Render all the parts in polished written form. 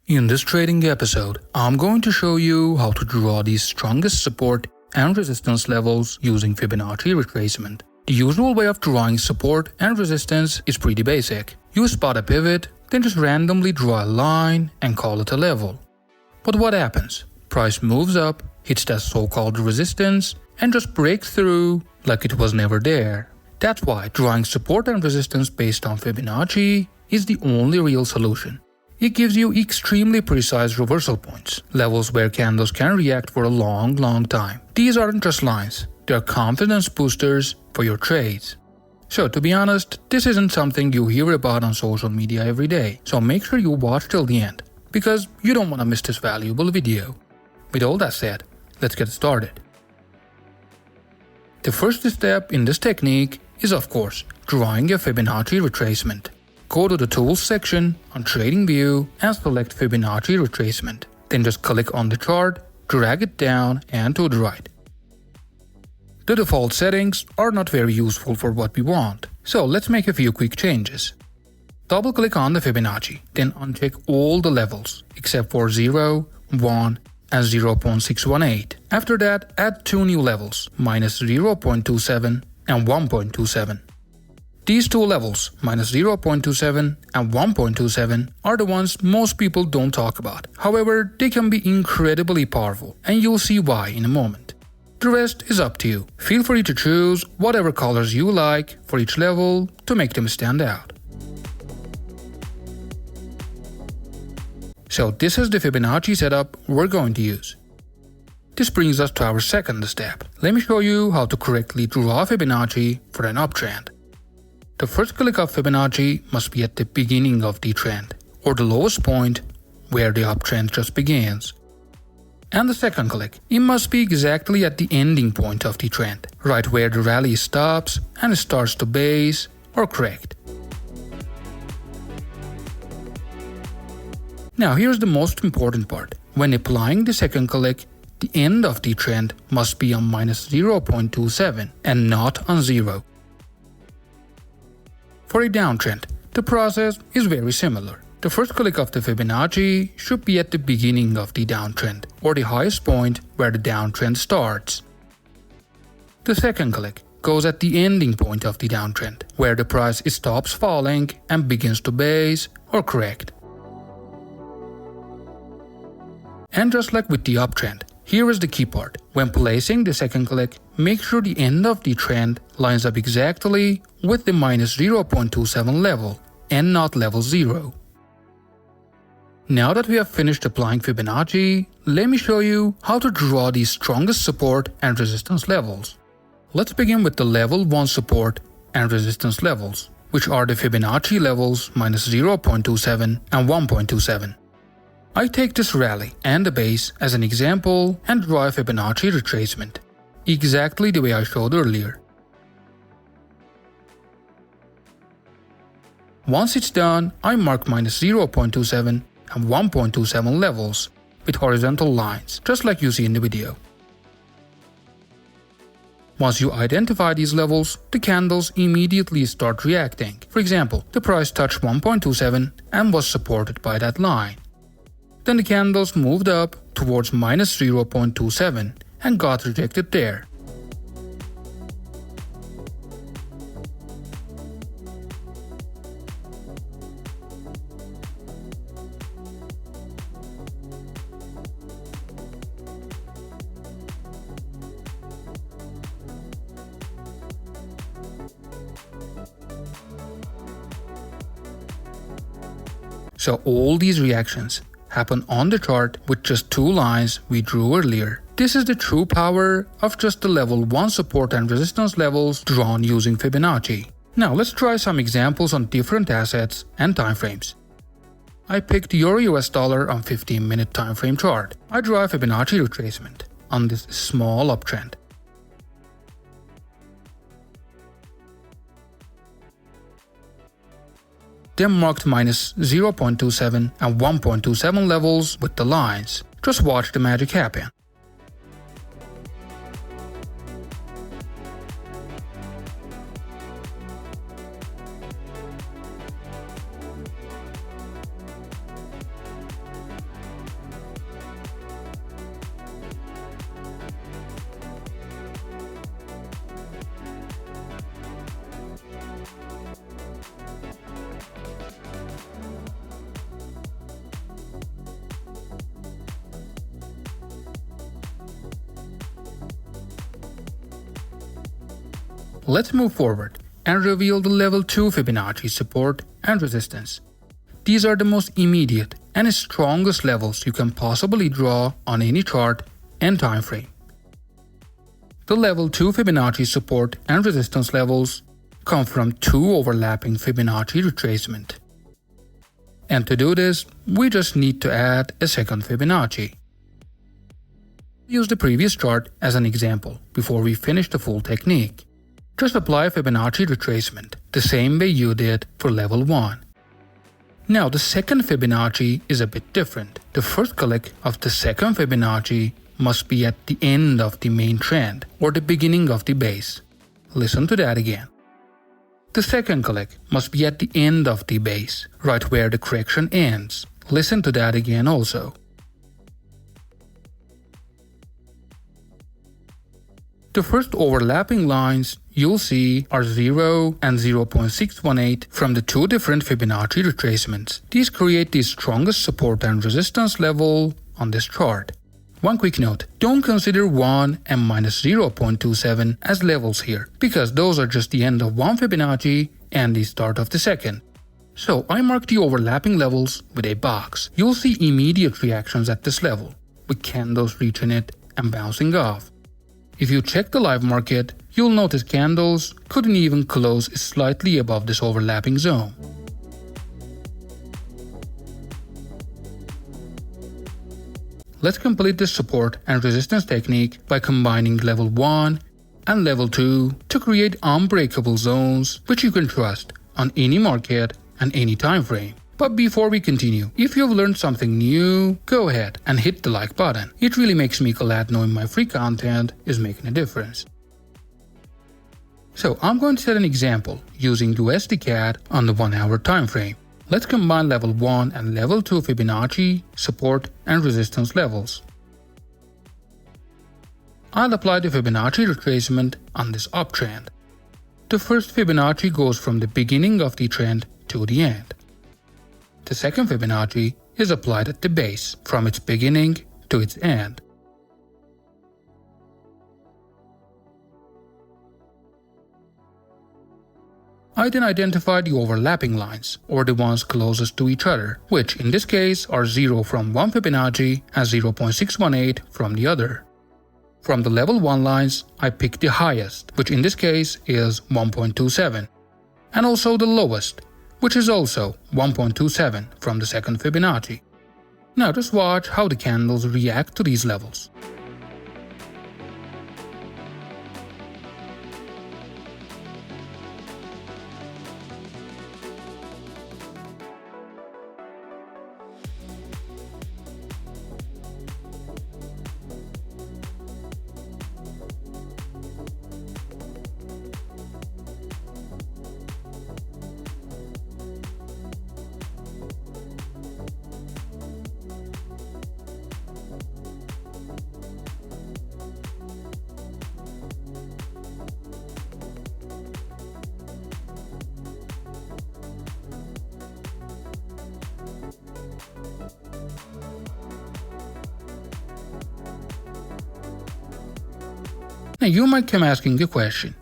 In this trading episode, I'm going to show you how to draw the strongest support and resistance levels using Fibonacci retracement. The usual way of drawing support and resistance is pretty basic. You spot a pivot, then just randomly draw a line and call it a level. But what happens? Price moves up, hits that so-called resistance, and just breaks through like it was never there. That's why drawing support and resistance based on Fibonacci is the only real solution. It gives you extremely precise reversal points, levels where candles can react for a long time. These aren't just lines, they're confidence boosters for your trades. So to be honest, this isn't something you hear about on social media every day, so make sure you watch till the end, because you don't want to miss this valuable video. With all that said, let's get started. The first step in this technique is of course drawing a Fibonacci retracement. Go to the Tools section on TradingView and select Fibonacci Retracement. Then just click on the chart, drag it down and to the right. The default settings are not very useful for what we want, so let's make a few quick changes. Double-click on the Fibonacci, then uncheck all the levels except for 0, 1 and 0.618. After that, add two new levels, minus 0.27 and 1.27. These two levels, minus 0.27 and 1.27, are the ones most people don't talk about. However, they can be incredibly powerful, and you'll see why in a moment. The rest is up to you. Feel free to choose whatever colors you like for each level to make them stand out. So this is the Fibonacci setup we're going to use. This brings us to our second step. Let me show you how to correctly draw Fibonacci for an uptrend. The first click of Fibonacci must be at the beginning of the trend, or the lowest point where the uptrend just begins. And the second click, it must be exactly at the ending point of the trend, right where the rally stops and starts to base or correct. Now here's the most important part. When applying the second click, the end of the trend must be on minus 0.27 and not on 0. For a downtrend, the process is very similar. The first click of the Fibonacci should be at the beginning of the downtrend, or the highest point where the downtrend starts. The second click goes at the ending point of the downtrend, where the price stops falling and begins to base or correct. And just like with the uptrend, here is the key part. When placing the second click, make sure the end of the trend lines up exactly with the minus 0.27 level and not level 0. Now that we have finished applying Fibonacci, let me show you how to draw the strongest support and resistance levels. Let's begin with the level 1 support and resistance levels, which are the Fibonacci levels minus 0.27 and 1.27. I take this rally and the base as an example and draw a Fibonacci retracement, exactly the way I showed earlier. Once it's done, I mark minus 0.27 and 1.27 levels with horizontal lines, just like you see in the video. Once you identify these levels, the candles immediately start reacting. For example, the price touched 1.27 and was supported by that line. Then the candles moved up towards minus 0.27 and got rejected there. So all these reactions happen on the chart with just two lines we drew earlier. This is the true power of just the level 1 support and resistance levels drawn using Fibonacci. Now let's try some examples on different assets and timeframes. I picked Euro-US dollar on 15-minute timeframe chart. I draw a Fibonacci retracement on this small uptrend. Then marked minus 0.27 and 1.27 levels with the lines. Just watch the magic happen. Let's move forward and reveal the level 2 Fibonacci support and resistance. These are the most immediate and strongest levels you can possibly draw on any chart and time frame. The level 2 Fibonacci support and resistance levels come from two overlapping Fibonacci retracement. And to do this, we just need to add a second Fibonacci. Use the previous chart as an example before we finish the full technique. Just apply Fibonacci retracement the same way you did for level 1. Now the second Fibonacci is a bit different. The first click of the second Fibonacci must be at the end of the main trend or the beginning of the base. Listen to that again. The second click must be at the end of the base, right where the correction ends. Listen to that again also. The first overlapping lines you'll see are 0 and 0.618 from the two different Fibonacci retracements. These create the strongest support and resistance level on this chart. One quick note, don't consider 1 and minus 0.27 as levels here, because those are just the end of one Fibonacci and the start of the second. So I mark the overlapping levels with a box. You'll see immediate reactions at this level, with candles reaching it and bouncing off. If you check the live market, you'll notice candles couldn't even close slightly above this overlapping zone. Let's complete this support and resistance technique by combining level 1 and level 2 to create unbreakable zones which you can trust on any market and any time frame. But before we continue, if you've learned something new, go ahead and hit the like button. It really makes me glad knowing my free content is making a difference. So I'm going to set an example using USD CAD on the 1 hour time frame. Let's combine level 1 and level 2 Fibonacci support and resistance levels. I'll apply the Fibonacci retracement on this uptrend. The first Fibonacci goes from the beginning of the trend to the end. The second Fibonacci is applied at the base, from its beginning to its end. I then identify the overlapping lines, or the ones closest to each other, which in this case are 0 from one Fibonacci and 0.618 from the other. From the level 1 lines, I pick the highest, which in this case is 1.27, and also the lowest, which is also 1.27 from the second Fibonacci. Now just watch how the candles react to these levels. Now you might come asking the question,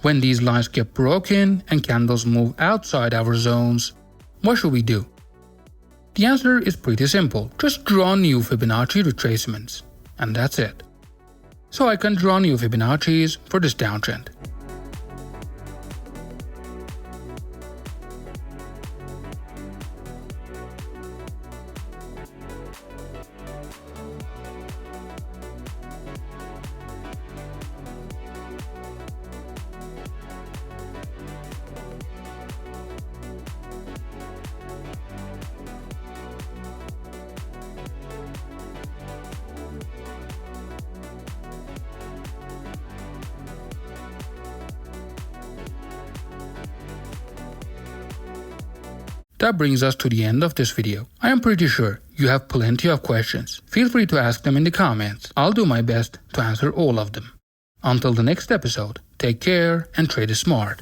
when these lines get broken and candles move outside our zones, what should we do? The answer is pretty simple, just draw new Fibonacci retracements, and that's it. So I can draw new Fibonaccis for this downtrend. That brings us to the end of this video. I am pretty sure you have plenty of questions. Feel free to ask them in the comments. I'll do my best to answer all of them. Until the next episode, take care and trade smart.